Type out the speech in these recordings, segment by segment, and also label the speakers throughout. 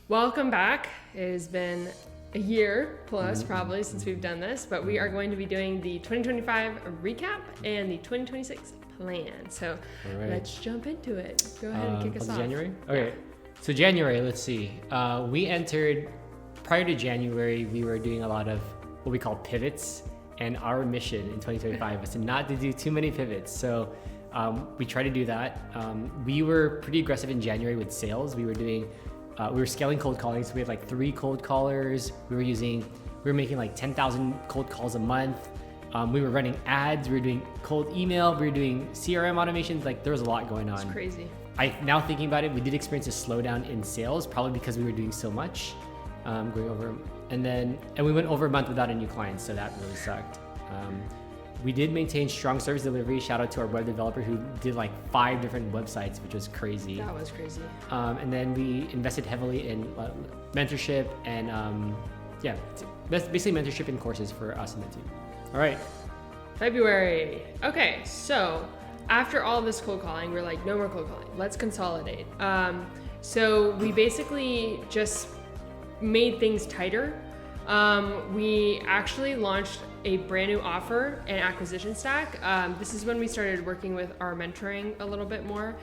Speaker 1: Welcome back. It has been a year plus probably since we've done this, but we are going to be doing the 2025 recap and the 2026 plan. So let's jump into it. Go ahead and kick us off.
Speaker 2: January? Okay. So January, let's see. We entered, prior to January, we were doing a lot of what we call pivots, and our mission in 2025 was to not to do too many pivots. So we tried to do that. We were pretty aggressive in January with sales. We were scaling cold calling, so we had like 3 cold callers. We were making like 10,000 cold calls a month. We were running ads. We were doing cold email. We were doing CRM automations. Like there was a lot going on.
Speaker 1: It's crazy.
Speaker 2: Now thinking about it, we did experience a slowdown in sales, probably because we were doing so much, going over, and we went over a month without a new client, so that really sucked. We did maintain strong service delivery. Shout out to our web developer who did like 5 different websites, which was crazy.
Speaker 1: That was crazy.
Speaker 2: And then we invested heavily in mentorship and basically mentorship and courses for us and the team. All right.
Speaker 1: February. Okay, so after all this cold calling, we're like, no more cold calling. Let's consolidate. So we basically just made things tighter. We actually launched a brand new offer and acquisition stack. This is when we started working with our mentoring a little bit more.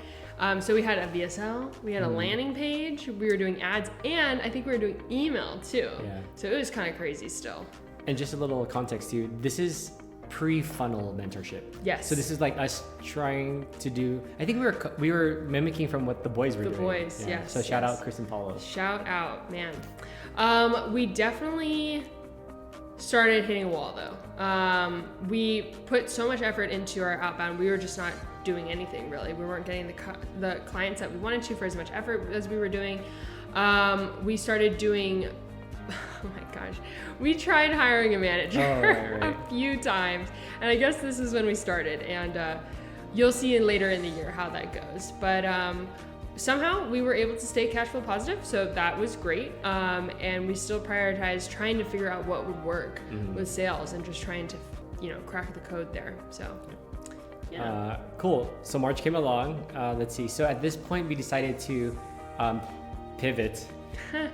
Speaker 1: So we had a VSL, we had a landing page, we were doing ads, and I think we were doing email too. Yeah. So it was kind of crazy still.
Speaker 2: And just a little context too, this is pre-funnel mentorship.
Speaker 1: Yes.
Speaker 2: So this is like us trying to do, I think we were mimicking from what the boys were doing.
Speaker 1: The boys, yes.
Speaker 2: So shout out Chris and Paulo.
Speaker 1: Shout out, man. We definitely started hitting a wall though. We put so much effort into our outbound. We were just not doing anything really. We weren't getting the clients that we wanted to for as much effort as we were doing. We started doing, oh my gosh, we tried hiring a manager a few times. And I guess this is when we started. And you'll see later in the year how that goes. But somehow we were able to stay cash flow positive, so that was great. And we still prioritized trying to figure out what would work with sales and just trying to, crack the code there. So, yeah.
Speaker 2: Cool. So March came along. Let's see. So at this point, we decided to pivot,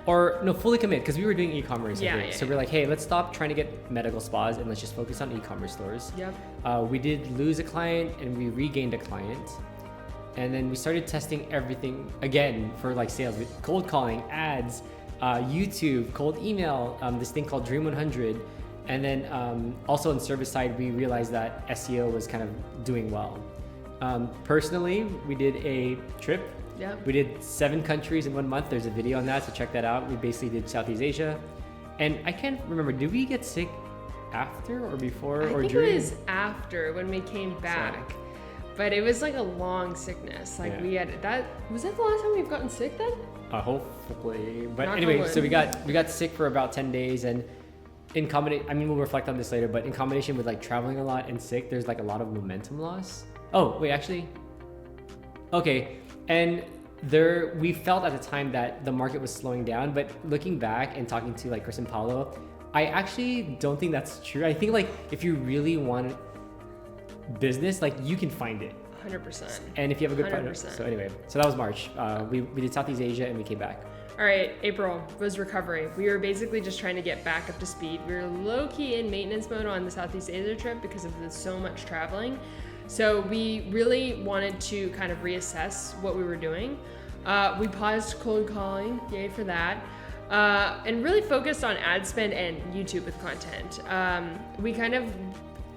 Speaker 2: or no, fully commit, because we were doing e-commerce. So we're like, hey, let's stop trying to get medical spas and let's just focus on e-commerce stores.
Speaker 1: Yep.
Speaker 2: We did lose a client and we regained a client. And then we started testing everything again for like sales with cold calling, ads, YouTube, cold email, this thing called Dream 100. And then also on the service side, we realized that SEO was kind of doing well. Personally, we did a trip.
Speaker 1: Yep.
Speaker 2: We did 7 countries in 1 month. There's a video on that, so check that out. We basically did Southeast Asia. And I can't remember, did we get sick after or before or during?
Speaker 1: I think it was after when we came back. But it was like a long sickness. Like we had that. Was that the last time we've gotten sick then?
Speaker 2: Hopefully. But anyway, so we got sick for about 10 days, and in combination, I mean, we'll reflect on this later, but in combination with like traveling a lot and sick, there's like a lot of momentum loss. Oh, wait, actually. Okay. And we felt at the time that the market was slowing down, but looking back and talking to like Chris and Paulo, I actually don't think that's true. I think like if you really want business, like you can find it
Speaker 1: 100%,
Speaker 2: and if you have a good partner. So anyway, so that was March. We did Southeast Asia and we came back.
Speaker 1: All right, April was recovery. We were basically just trying to get back up to speed. We were low-key in maintenance mode on the Southeast Asia trip because of so much traveling. So we really wanted to kind of reassess what we were doing. We paused cold calling, yay for that. And really focused on ad spend and YouTube with content. We kind of,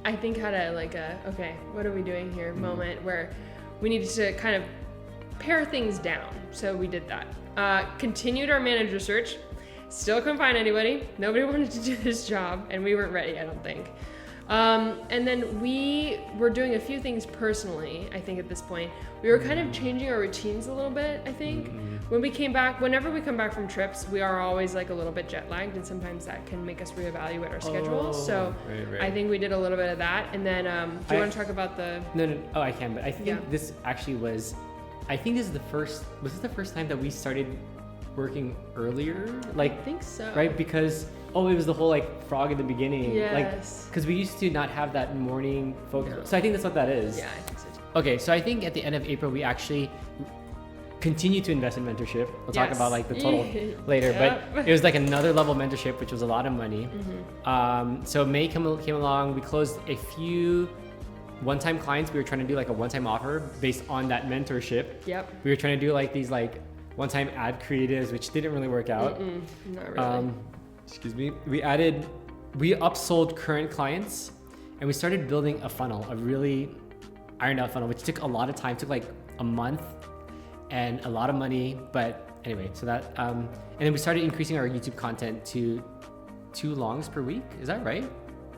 Speaker 1: I think, had okay, what are we doing here moment where we needed to kind of pare things down. So we did that. Continued our manager search. Still couldn't find anybody. Nobody wanted to do this job, and we weren't ready, I don't think. And then we were doing a few things personally, I think at this point. We were kind of changing our routines a little bit, I think. Whenever we come back from trips, we are always like a little bit jet lagged, and sometimes that can make us reevaluate our schedule. I think we did a little bit of that. And then, do you want to talk about the...
Speaker 2: No. Oh, I can, but I think this actually was, was this the first time that we started working earlier? Like,
Speaker 1: I think so.
Speaker 2: Right? Because... Oh, it was the whole like frog in the beginning.
Speaker 1: Yes.
Speaker 2: Like, because we used to not have that morning focus. No. So I think that's what that is.
Speaker 1: Yeah, I think so too.
Speaker 2: Okay, so I think at the end of April, we actually continue to invest in mentorship. We'll talk
Speaker 1: Yes.
Speaker 2: about like the total later,
Speaker 1: Yep.
Speaker 2: but it was like another level of mentorship, which was a lot of money. So May came along. We closed a few one-time clients. We were trying to do like a one-time offer based on that mentorship.
Speaker 1: Yep.
Speaker 2: We were trying to do like these like one-time ad creatives, which didn't really work out.
Speaker 1: Not really.
Speaker 2: Excuse me. We upsold current clients, and we started building a funnel, a really ironed out funnel, which took a lot of time. Took like a month and a lot of money. But anyway, so that and then we started increasing our YouTube content to 2 longs per week. Is that right?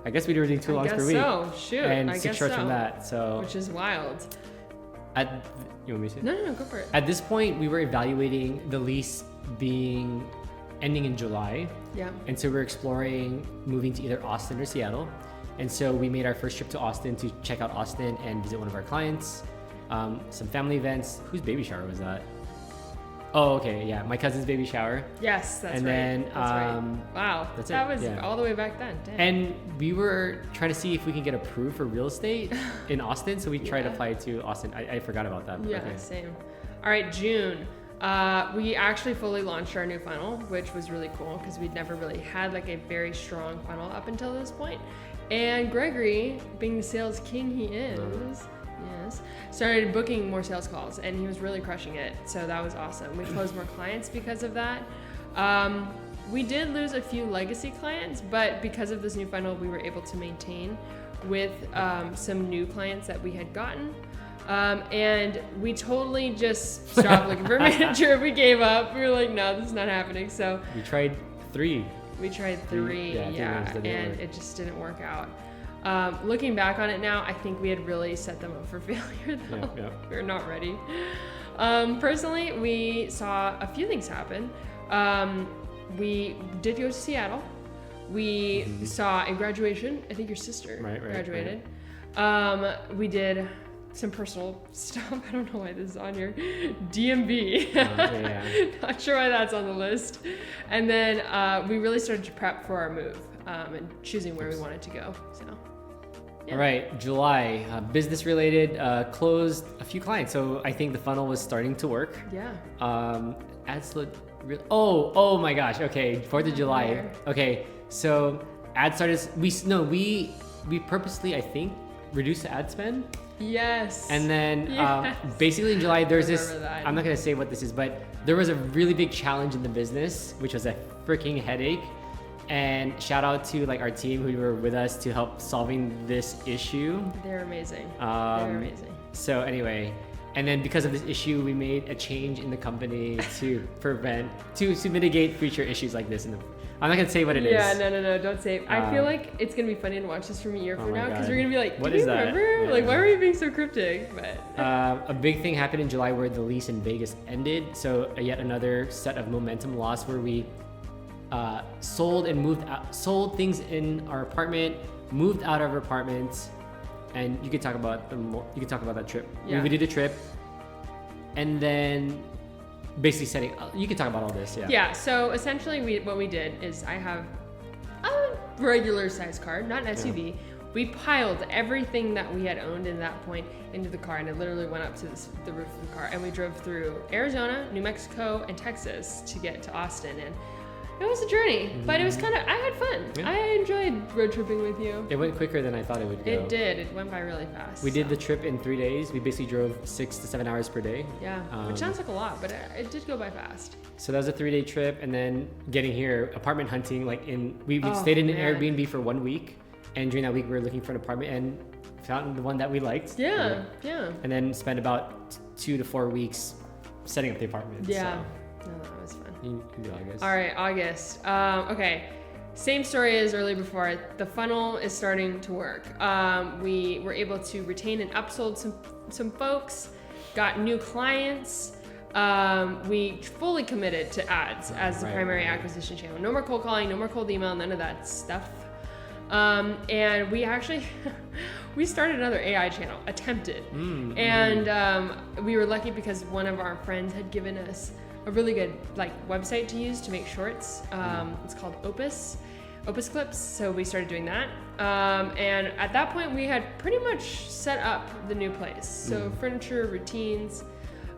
Speaker 2: I guess we were doing 2 longs per week.
Speaker 1: So shoot,
Speaker 2: And
Speaker 1: I
Speaker 2: 6
Speaker 1: guess
Speaker 2: shorts
Speaker 1: so.
Speaker 2: from that. So
Speaker 1: Which is wild.
Speaker 2: you want me to say?
Speaker 1: No, go for it.
Speaker 2: At this point, we were evaluating the lease ending in July.
Speaker 1: Yeah.
Speaker 2: And so we're exploring moving to either Austin or Seattle. And so we made our first trip to Austin to check out Austin and visit one of our clients, some family events. Whose baby shower was that? Oh, okay, yeah, my cousin's baby shower.
Speaker 1: Yes, that's
Speaker 2: And
Speaker 1: right.
Speaker 2: then,
Speaker 1: That's right. Wow,
Speaker 2: that's
Speaker 1: that
Speaker 2: it,
Speaker 1: was
Speaker 2: yeah.
Speaker 1: all the way back then. Damn.
Speaker 2: And we were trying to see if we can get approved for real estate in Austin. So we tried to
Speaker 1: Yeah.
Speaker 2: apply to Austin. I forgot about that. But
Speaker 1: Yeah,
Speaker 2: okay.
Speaker 1: same. All right, June. We actually fully launched our new funnel, which was really cool because we'd never really had like a very strong funnel up until this point. And Gregory, being the sales king he is, yes, started booking more sales calls, and he was really crushing it. So that was awesome. We closed more clients because of that. We did lose a few legacy clients, but because of this new funnel, we were able to maintain with some new clients that we had gotten. And we totally just stopped looking for a manager. We gave up. We were like, no, this is not happening. So
Speaker 2: We tried 3.
Speaker 1: we tried 3,
Speaker 2: Yeah, 3 ones that didn't
Speaker 1: and
Speaker 2: work.
Speaker 1: it just didn't work out. Looking back on it now, I think we had really set them up for failure though.
Speaker 2: Yeah.
Speaker 1: We were not ready. Personally, we saw a few things happen. We did go to Seattle. We saw a graduation. I think your sister
Speaker 2: Right,
Speaker 1: graduated. We did some personal stuff. I don't know why this is on here. DMV.
Speaker 2: Yeah.
Speaker 1: Not sure why that's on the list. And then we really started to prep for our move and choosing where we wanted to go. So. Yeah.
Speaker 2: All right, July, business related, closed a few clients. So I think the funnel was starting to work.
Speaker 1: Yeah.
Speaker 2: Ads look real. Oh my gosh. Okay, 4th of July.
Speaker 1: Where?
Speaker 2: Okay, so ad started. We purposely, I think, reduced the ad spend.
Speaker 1: Yes.
Speaker 2: And then
Speaker 1: Yes.
Speaker 2: basically in July, there's this.
Speaker 1: remember that.
Speaker 2: I'm not gonna say what this is, but there was a really big challenge in the business, which was a freaking headache. And shout out to like our team who were with us to help solving this issue.
Speaker 1: They're amazing. They're amazing.
Speaker 2: So anyway, and then because of this issue, we made a change in the company to mitigate future issues like this. I'm not gonna say what it is.
Speaker 1: Yeah, no, don't say it. I feel
Speaker 2: Um,
Speaker 1: like it's gonna be funny to watch this from a year from
Speaker 2: my
Speaker 1: now because
Speaker 2: God.
Speaker 1: we're gonna be like,
Speaker 2: What
Speaker 1: do
Speaker 2: is
Speaker 1: you
Speaker 2: that?
Speaker 1: remember?
Speaker 2: Yeah.
Speaker 1: Like, why were you being so cryptic? But
Speaker 2: A big thing happened in July where the lease in Vegas ended. So yet another set of momentum loss where we sold things in our apartment, moved out of our apartments, and you could talk about that trip.
Speaker 1: Yeah.
Speaker 2: We did a trip, and then basically you can talk about all this.
Speaker 1: yeah, so essentially what we did is I have a regular size car, not an SUV. We piled everything that we had owned in that point into the car, and it literally went up to the roof of the car, and we drove through Arizona, New Mexico, and Texas to get to Austin. And it was a journey, but it was I had fun.
Speaker 2: Yeah.
Speaker 1: I enjoyed road tripping with you.
Speaker 2: It went quicker than I thought it would go.
Speaker 1: It did. It went by really fast.
Speaker 2: We did
Speaker 1: so.
Speaker 2: the trip in 3 days. We basically drove 6 to 7 hours per day.
Speaker 1: Yeah, which sounds like a lot, but it did go by fast.
Speaker 2: So that was a 3-day trip, and then getting here, apartment hunting. We
Speaker 1: Oh,
Speaker 2: stayed in an
Speaker 1: man.
Speaker 2: Airbnb for 1 week, and during that week we were looking for an apartment and found the one that we liked.
Speaker 1: Yeah.
Speaker 2: And then spent about 2 to 4 weeks setting up the apartment.
Speaker 1: Yeah.
Speaker 2: So
Speaker 1: No, that was fun.
Speaker 2: you can do August.
Speaker 1: All right, August. Okay, same story as early before. The funnel is starting to work. We were able to retain and upsold some folks, got new clients. We fully committed to ads as the primary acquisition channel. No more cold calling, no more cold email, none of that stuff. And we actually we started another AI channel, attempted. And we were lucky because one of our friends had given us a really good website to use to make shorts. It's called Opus Clips. So we started doing that. And at that point we had pretty much set up the new place. So furniture, routines.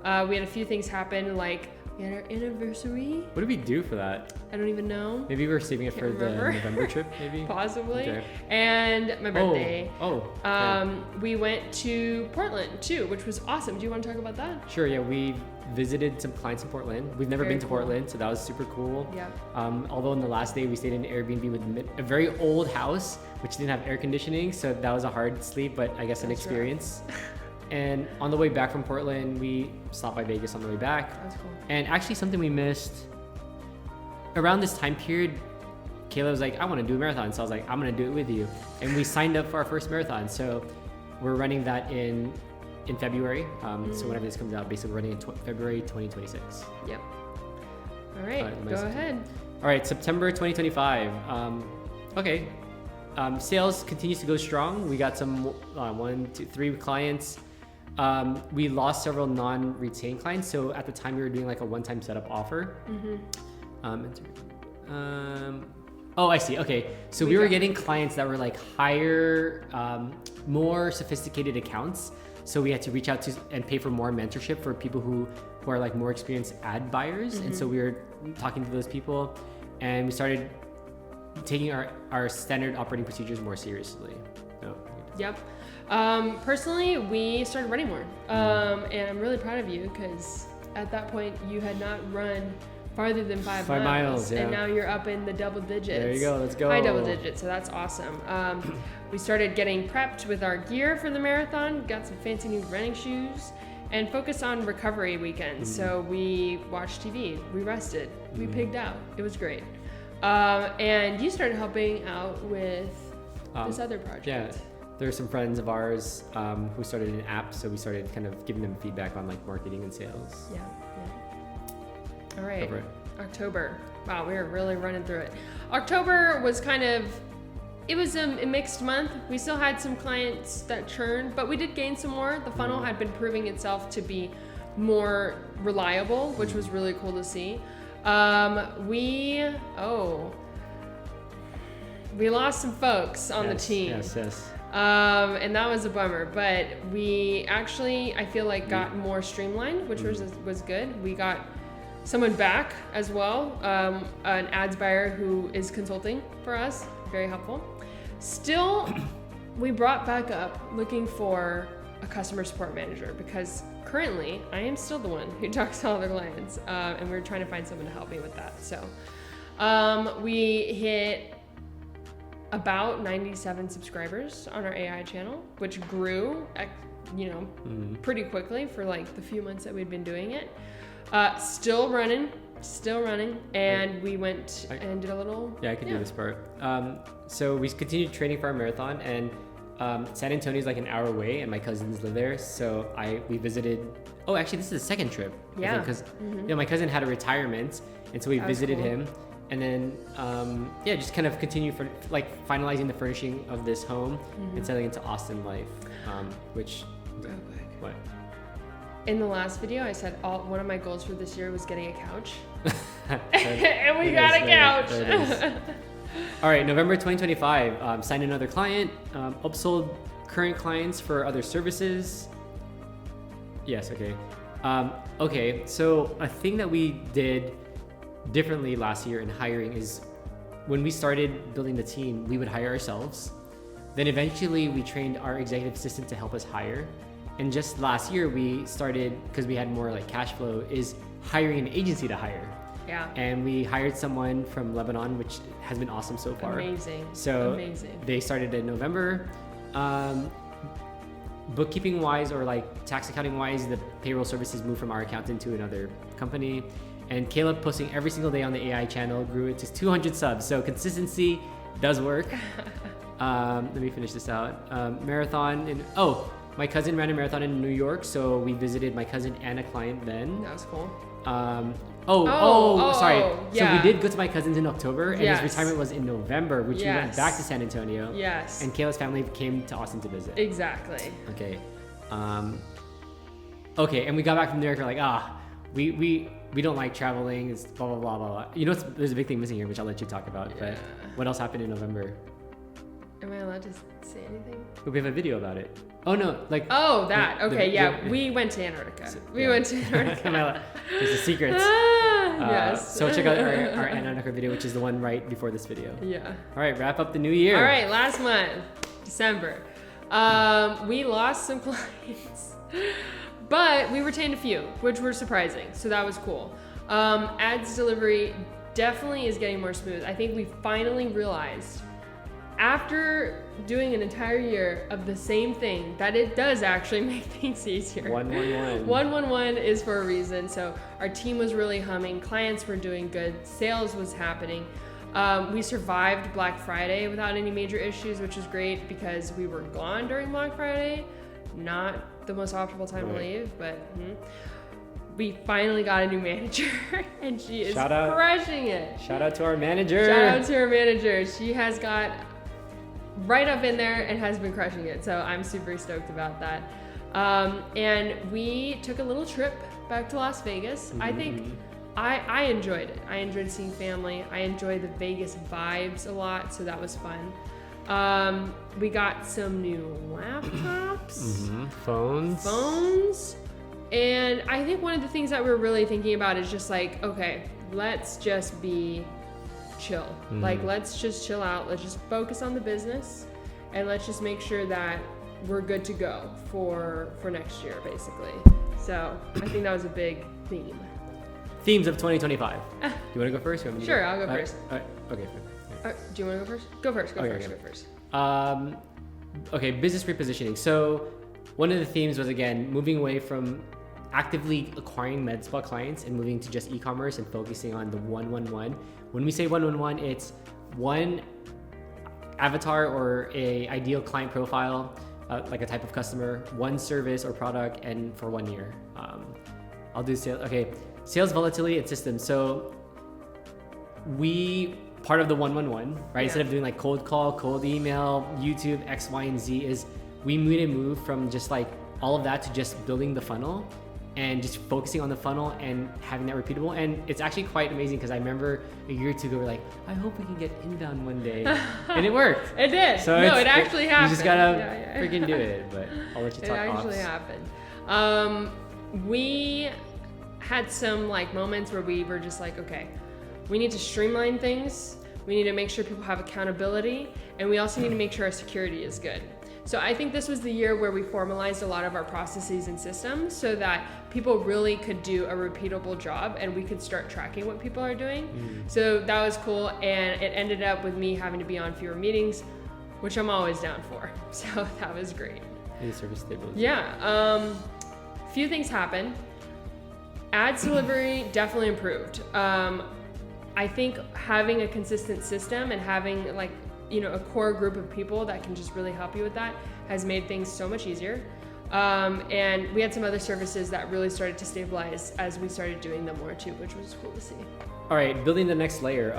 Speaker 1: We had a few things happen, like we had our anniversary.
Speaker 2: What did we do for that?
Speaker 1: I don't even know.
Speaker 2: Maybe we were saving it for the November trip, maybe?
Speaker 1: Possibly.
Speaker 2: Okay.
Speaker 1: And my birthday.
Speaker 2: Okay.
Speaker 1: We went to Portland too, which was awesome. Do you want to talk about that?
Speaker 2: Sure, yeah, we visited some clients in Portland. We've never
Speaker 1: Very
Speaker 2: been to
Speaker 1: cool.
Speaker 2: Portland, so that was super cool.
Speaker 1: Yeah.
Speaker 2: Although on the last day we stayed in an Airbnb with a very old house, which didn't have air conditioning, so that was a hard sleep, but I guess an
Speaker 1: That's
Speaker 2: experience. And on the way back from Portland, we stopped by Vegas on the way back.
Speaker 1: That was cool.
Speaker 2: And actually something we missed, around this time period, Kayla was like, I want to do a marathon. So I was like, I'm going to do it with you. And we signed up for our first marathon. So we're running that in February. So whenever this comes out, basically we're running in February 2026.
Speaker 1: Yep. All right, go ahead.
Speaker 2: All right, September 2025. Okay. Sales continues to go strong. We got some 1, 2, 3 clients. We lost several non-retained clients. So at the time we were doing like a one-time setup offer. Oh, I see. Okay. So we were getting clients that were like higher, more sophisticated accounts. So we had to reach out to and pay for more mentorship for people who are like more experienced ad buyers. And so we were talking to those people and we started taking our standard operating procedures more seriously. Oh,
Speaker 1: Yep. Personally, we started running more. And I'm really proud of you because at that point you had not run farther than 5 miles.
Speaker 2: Yeah.
Speaker 1: And now you're up in the double digits.
Speaker 2: There you go. Let's go.
Speaker 1: High double digits. So that's awesome. We started getting prepped with our gear for the marathon, got some fancy new running shoes, and focused on recovery weekends. So we watched TV, we rested, we pigged out. It was great. And you started helping out with this other project.
Speaker 2: Yeah. There are some friends of ours who started an app, so we started kind of giving them feedback on like marketing and sales.
Speaker 1: Yeah. All right.
Speaker 2: Over it.
Speaker 1: October. Wow, we were really running through it. October was it was a mixed month. We still had some clients that churned, but we did gain some more. The funnel had been proving itself to be more reliable, which was really cool to see. We lost some folks on the team.
Speaker 2: Yes.
Speaker 1: And that was a bummer, but we actually, I feel like, got more streamlined, which was good. We got someone back as well, an ads buyer who is consulting for us, very helpful. Still, we brought back up looking for a customer support manager because currently I am still the one who talks to all their clients, and we're trying to find someone to help me with that. So we hit about 97 subscribers on our AI channel, which grew, pretty quickly for like the few months that we'd been doing it. Still running, and we went and did a little.
Speaker 2: Yeah, I could do this part. So we continued training for our marathon, and San Antonio is like an hour away, and my cousins live there. So we visited. Oh, actually, this is the second trip.
Speaker 1: Yeah.
Speaker 2: Because my cousin had a retirement, and so we visited him. And then, just kind of continue for like finalizing the furnishing of this home and settling into Austin life, which. What?
Speaker 1: In the last video, I said one of my goals for this year was getting a couch, and we got a couch.
Speaker 2: There it is. All right, November 2025. Signed another client. Upsold current clients for other services. Yes. Okay. Okay. So a thing that we did differently last year in hiring is when we started building the team, we would hire ourselves. Then eventually we trained our executive assistant to help us hire. And just last year we started, because we had more like cash flow, is hiring an agency to hire.
Speaker 1: Yeah.
Speaker 2: And we hired someone from Lebanon, which has been awesome so far.
Speaker 1: Amazing.
Speaker 2: So they started in November. Bookkeeping wise or like tax accounting wise, the payroll services moved from our accountant to another company. And Kayla posting every single day on the AI channel grew it to 200 subs. So consistency does work. Let me finish this out. Marathon. My cousin ran a marathon in New York. So we visited my cousin and a client then.
Speaker 1: That was cool.
Speaker 2: Sorry.
Speaker 1: Yeah.
Speaker 2: So we did go to my cousin's in October and his retirement was in November, which we went back to San Antonio.
Speaker 1: Yes.
Speaker 2: And Kayla's family came to Austin to visit.
Speaker 1: Exactly.
Speaker 2: Okay. Okay, and we got back from New York, we're like, we don't like traveling, it's blah, blah, blah, blah, blah. There's a big thing missing here, which I'll let you talk about, but what else happened in November?
Speaker 1: Am I allowed to say anything?
Speaker 2: We have a video about it. Oh no, like.
Speaker 1: Oh, that. Okay, yeah. We went to Antarctica. We went to Antarctica.
Speaker 2: There's the secrets.
Speaker 1: Yes.
Speaker 2: So check out our Antarctica video, which is the one right before this video.
Speaker 1: Yeah.
Speaker 2: All right, wrap up the new year.
Speaker 1: All right, last month, December. We lost some clients, but we retained a few, which were surprising. So that was cool. Ads delivery definitely is getting more smooth. I think we finally realized, after doing an entire year of the same thing, that it does actually make things easier.
Speaker 2: 111.
Speaker 1: 111 is for a reason. So our team was really humming, clients were doing good, sales was happening. We survived Black Friday without any major issues, which was great because we were gone during Black Friday. Not the most optimal time to leave, but we finally got a new manager and she is crushing it.
Speaker 2: Shout out to our manager.
Speaker 1: Shout out to our manager. She has got right up in there and has been crushing it. So I'm super stoked about that. And we took a little trip back to Las Vegas. I think I enjoyed it. I enjoyed seeing family. I enjoyed the Vegas vibes a lot, so that was fun. We got some new laptops, phones. And I think one of the things that we're really thinking about is just like, okay, let's just be chill. Like, let's just chill out. Let's just focus on the business and let's just make sure that we're good to go for next year, basically. So I think that was a big theme.
Speaker 2: Themes of 2025. You want to go first?
Speaker 1: Sure, I'll go first.
Speaker 2: Okay.
Speaker 1: Do you want to go first? Go first. Go first.
Speaker 2: Okay, business repositioning. So one of the themes was, again, moving away from actively acquiring med spa clients and moving to just e-commerce and focusing on the 111. When we say 111, it's one avatar or a ideal client profile, like a type of customer, one service or product, and for 1 year. I'll do sales. Okay, sales volatility and systems. So we, part of the 111, right? Yeah. Instead of doing like cold call, cold email, YouTube, X, Y, and Z, is we made a move from just like all of that to just building the funnel and just focusing on the funnel and having that repeatable. And it's actually quite amazing because I remember a year or two ago, we're like, I hope we can get inbound one day. And it worked.
Speaker 1: It did. So no, it actually happened.
Speaker 2: You just gotta freaking do it, but I'll let you talk.
Speaker 1: It actually happened. We had some like moments where we were just like, okay, we need to streamline things. We need to make sure people have accountability. And we also need to make sure our security is good. So I think this was the year where we formalized a lot of our processes and systems so that people really could do a repeatable job and we could start tracking what people are doing. So that was cool, and it ended up with me having to be on fewer meetings, which I'm always down for. So that was great.
Speaker 2: Any service stability?
Speaker 1: Yeah. Few things happened. Ads delivery definitely improved. I think having a consistent system and having like, you know, a core group of people that can just really help you with that has made things so much easier. And we had some other services that really started to stabilize as we started doing them more too, which was cool to see.
Speaker 2: All right, building the next layer.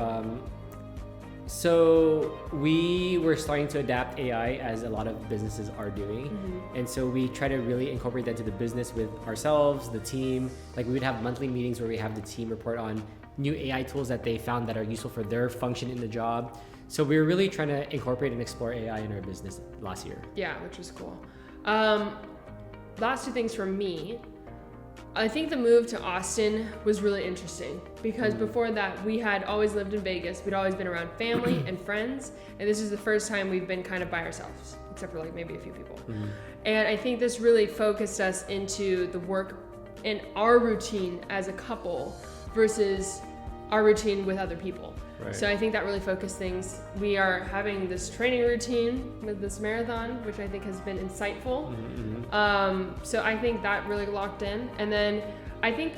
Speaker 2: So we were starting to adapt AI as a lot of businesses are doing. And so we try to really incorporate that to the business with ourselves, the team. Like we would have monthly meetings where we have the team report on new AI tools that they found that are useful for their function in the job. So we were really trying to incorporate and explore AI in our business last year.
Speaker 1: Yeah, which was cool. Last two things from me. I think the move to Austin was really interesting because before that we had always lived in Vegas. We'd always been around family and friends, and this is the first time we've been kind of by ourselves, except for like maybe a few people. And I think this really focused us into the work and our routine as a couple versus our routine with other people. Right. So I think that really focused things. We are having this training routine with this marathon, which I think has been insightful. So I think that really locked in. And then I think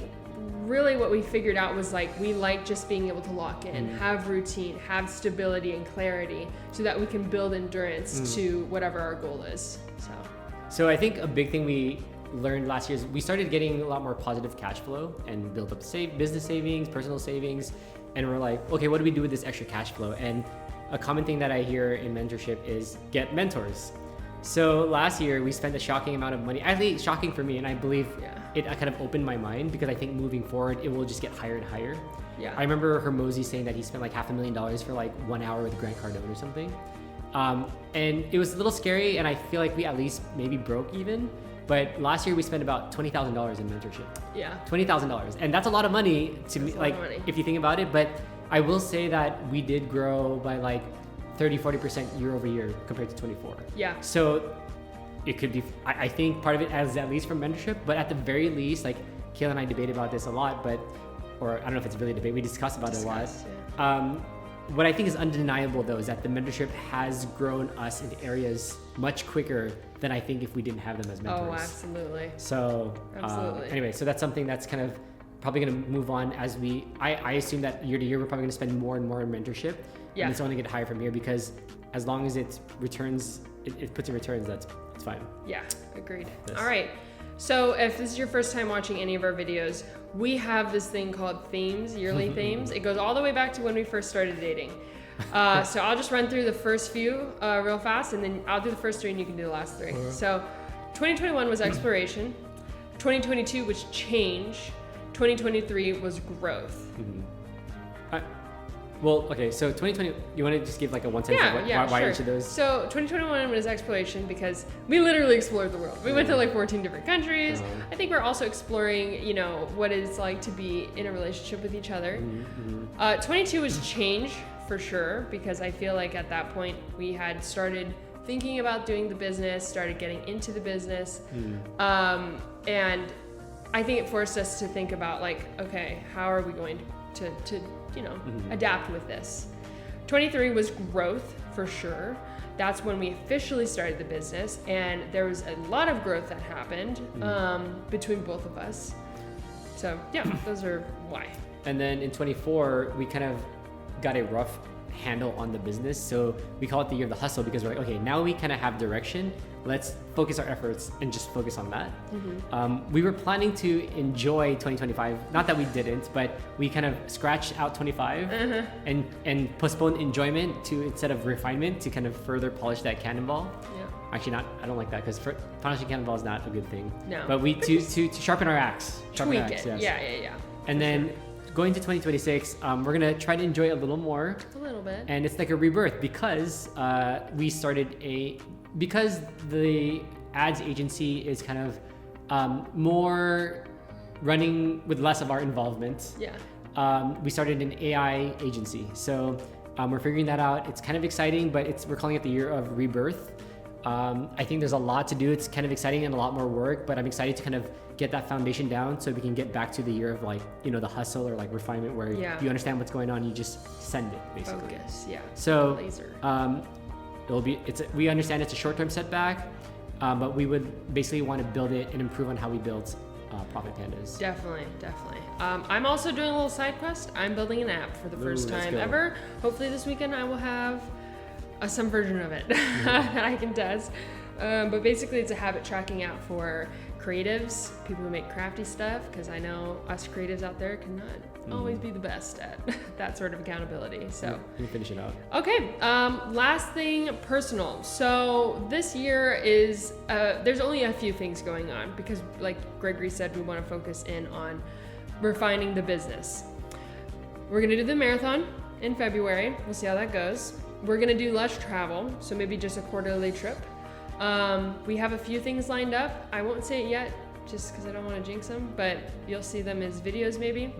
Speaker 1: really what we figured out was like, we like just being able to lock in, have routine, have stability and clarity so that we can build endurance to whatever our goal is.
Speaker 2: So I think a big thing we learned last year is we started getting a lot more positive cash flow and built up business savings, personal savings. And we're like, okay, what do we do with this extra cash flow? And a common thing that I hear in mentorship is get mentors. So last year we spent a shocking amount of money, actually shocking for me, and I believe it kind of opened my mind because I think moving forward, it will just get higher and higher. I remember Hermosi saying that he spent like $500,000 for like 1 hour with Grant Cardone or something. And it was a little scary, and I feel like we at least maybe broke even. But last year we spent about $20,000 in mentorship.
Speaker 1: Yeah.
Speaker 2: $20,000, and that's a lot of money to me. Like, if you think about it. But I will say that we did grow by like 30-40% year over year compared to 24.
Speaker 1: Yeah.
Speaker 2: So it could be. I think part of it is at least from mentorship, but at the very least, like Kayla and I debate about this a lot, or I don't know if it's really a debate. We discuss about it a lot.
Speaker 1: Yeah.
Speaker 2: What I think is undeniable though is that the mentorship has grown us into areas much quicker than I think if we didn't have them as mentors.
Speaker 1: Oh, absolutely.
Speaker 2: So anyway, so that's something that's kind of probably going to move on as I assume that year to year we're probably going to spend more and more in mentorship.
Speaker 1: Yeah.
Speaker 2: And it's only going to get higher from here because as long as it returns, it puts in returns, it's fine.
Speaker 1: Yeah, agreed.
Speaker 2: Yes.
Speaker 1: All right. So if this is your first time watching any of our videos, we have this thing called themes, yearly themes. It goes all the way back to when we first started dating. So I'll just run through the first few real fast, and then I'll do the first three and you can do the last three. So 2021 was exploration. 2022 was change. 2023 was growth.
Speaker 2: Well, okay, so 2020, you want to just give like a one sentence of why each of those?
Speaker 1: So 2021 was exploration because we literally explored the world. We went to like 14 different countries. I think we're also exploring, you know, what it's like to be in a relationship with each other. 22 was change for sure, because I feel like at that point we had started thinking about doing the business, started getting into the business. And I think it forced us to think about like, okay, how are we going to you know, adapt with this. 23 was growth for sure. That's when we officially started the business, and there was a lot of growth that happened between both of us. So yeah, those are why.
Speaker 2: And then in 24, we kind of got a rough handle on the business. So we call it the year of the hustle because we're like, okay, now we kind of have direction. Let's focus our efforts and just focus on that. We were planning to enjoy 2025. Not that we didn't, but we kind of scratched out 25 and postponed enjoyment to instead of refinement to kind of further polish that cannonball.
Speaker 1: Yeah.
Speaker 2: Actually, I don't like that because polishing cannonball is not a good thing.
Speaker 1: No.
Speaker 2: But to sharpen our axe.
Speaker 1: Tweak it. Yes. Yeah.
Speaker 2: And then going to 2026, we're gonna try to enjoy it a little more.
Speaker 1: A little bit.
Speaker 2: And it's like a rebirth because we started because the ads agency is kind of more running with less of our involvement.
Speaker 1: Yeah.
Speaker 2: We started an AI agency, so we're figuring that out. It's kind of exciting, but we're calling it the year of rebirth. I think there's a lot to do. It's kind of exciting and a lot more work, but I'm excited to kind of get that foundation down so we can get back to the year of like, you know, the hustle or like refinement where you understand what's going on, you just send it basically.
Speaker 1: Focus, yeah.
Speaker 2: So
Speaker 1: laser.
Speaker 2: We understand it's a short-term setback, but we would basically want to build it and improve on how we built Profit Pandas.
Speaker 1: Definitely. I'm also doing a little side quest. I'm building an app for the first time ever. Hopefully this weekend I will have some version of it that I can test. But basically it's a habit tracking app for creatives, people who make crafty stuff, because I know us creatives out there cannot always be the best at that sort of accountability. So
Speaker 2: you finish it out.
Speaker 1: Okay, last thing, personal. So this year is, there's only a few things going on because like Gregory said, we want to focus in on refining the business. We're gonna do the marathon in February. We'll see how that goes. We're gonna do less travel, so maybe just a quarterly trip. We have a few things lined up. I won't say it yet, just because I don't want to jinx them, but you'll see them as videos maybe.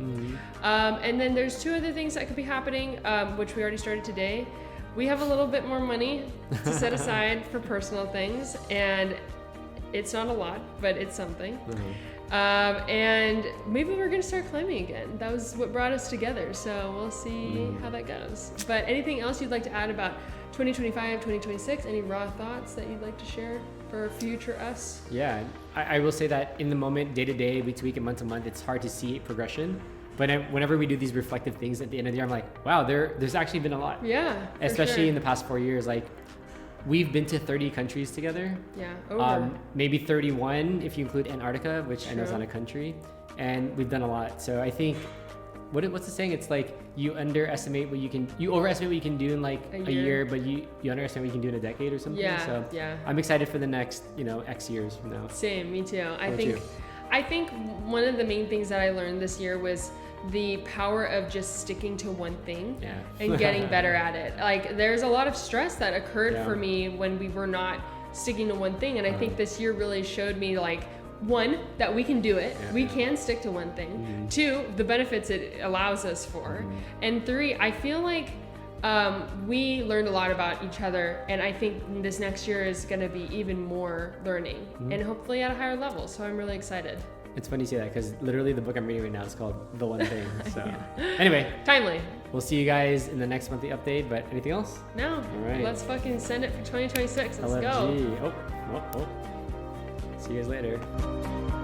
Speaker 1: And then there's two other things that could be happening, which we already started today. We have a little bit more money to set aside for personal things, and it's not a lot, but it's something. And maybe we're gonna start climbing again. That was what brought us together, so we'll see how that goes. But anything else you'd like to add about 2025, 2026? Any raw thoughts that you'd like to share for future us?
Speaker 2: Yeah, I will say that in the moment, day to day, week to week, and month to month, it's hard to see progression. But whenever we do these reflective things at the end of the year, I'm like, wow, there's actually been a lot.
Speaker 1: Yeah,
Speaker 2: especially in the past 4 years. Like, we've been to 30 countries together.
Speaker 1: Yeah, over.
Speaker 2: Maybe 31 if you include Antarctica, which I know is not a country. And we've done a lot. So I think, what's the saying? It's like you overestimate what you can do in like a year, but you underestimate what you can do in a decade or something.
Speaker 1: Yeah,
Speaker 2: so
Speaker 1: yeah.
Speaker 2: I'm excited for the next, X years from now.
Speaker 1: Same, me too. I think one of the main things that I learned this year was the power of just sticking to one thing
Speaker 2: Yeah.
Speaker 1: and getting better at it. Like there's a lot of stress that occurred
Speaker 2: Yeah.
Speaker 1: for me when we were not sticking to one thing. And I think this year really showed me like, one, that we can do it.
Speaker 2: Yeah.
Speaker 1: We can stick to one thing.
Speaker 2: Mm-hmm.
Speaker 1: Two, the benefits it allows us for. And three, I feel like we learned a lot about each other, and I think this next year is going to be even more learning and hopefully at a higher level. So I'm really excited.
Speaker 2: It's funny you say that because literally the book I'm reading right now is called The One Thing. So anyway,
Speaker 1: Timely.
Speaker 2: we'll see you guys in the next monthly update. But anything else?
Speaker 1: No.
Speaker 2: All right.
Speaker 1: Let's fucking send it for 2026. Let's go.
Speaker 2: LFG. Oh. See you guys later.